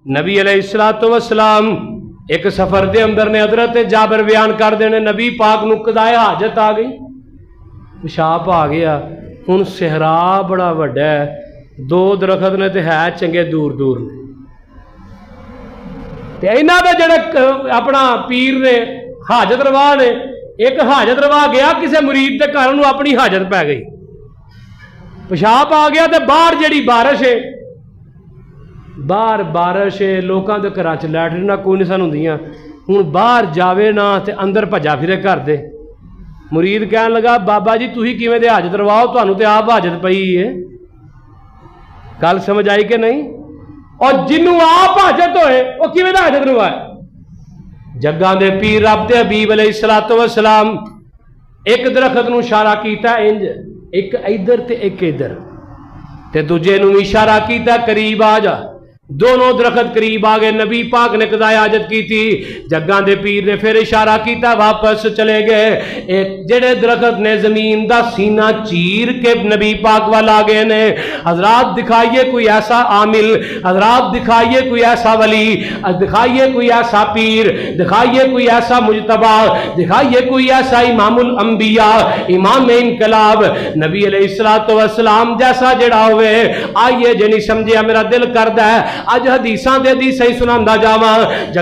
नबी अलैहिस्सलातु वस्सलाम एक सफर के अंदर ने हजरत जाबर बयान कर देने नबी पाक नूं कदाए हाजत आ गई, पेशाब आ गया। हुण सहरा बड़ा वड्डा है, दो दरखत ने तो है चंगे दूर दूर ने, ते इन्हां दे जिहड़े अपना पीर ने हाजत रवा ने, एक हाजत रवा गया किसी मुरीद के घर, उन्होंने अपनी हाजत पै गई, पेशाब आ गया। तो बाहर जिहड़ी बारिश है, बाहर बारिश है, लोगों के घर च लैटरीना कोई नहीं सन हुंदियां, हुण बाहर जावे ना तो अंदर भजा फिरे घर दे। मुरीद कहन लगा बाबा जी तुसीं किवें दे हाजत रवाओ, तुहानूं ते आप हाजत पई है। गल समझ आई कि नहीं? और जिन्हों आप हाजत होए वो किवें दा हाजत रवाए? जग्गां दे पीर रब दे हबीब अलैहिस्सलातु वस्सलाम एक दरखत नूं इशारा कीता इंज, एक इधर ते एक इधर, ते दूजे नूं इशारा कीता करीब आ जा। दोनों दरखत करीब आ गए, नबी पाक ने कदा हाजत की थी। जग्गां दे पीर ने फिर इशारा किया, वापस चले गए। एक जेड़े दरखत ने जमीन का सीना चीर के नबी पाक वाल आ गए ने। हजरात दिखाइए कोई ऐसा आमिल, हजरात दिखाइए कोई ऐसा वली, दिखाइए कोई ऐसा पीर, दिखाइए कोई ऐसा मुजतबा, दिखाइए कोई ऐसा इमामुल अंबिया, इमाम इनकलाब नबी अलैहिस्सलातु वस्सलाम जैसा जड़ा होवे। आइए जे नहीं समझिया मेरा दिल करदा है अज हदीसां दे हदीसां ही सुनांदा जावां।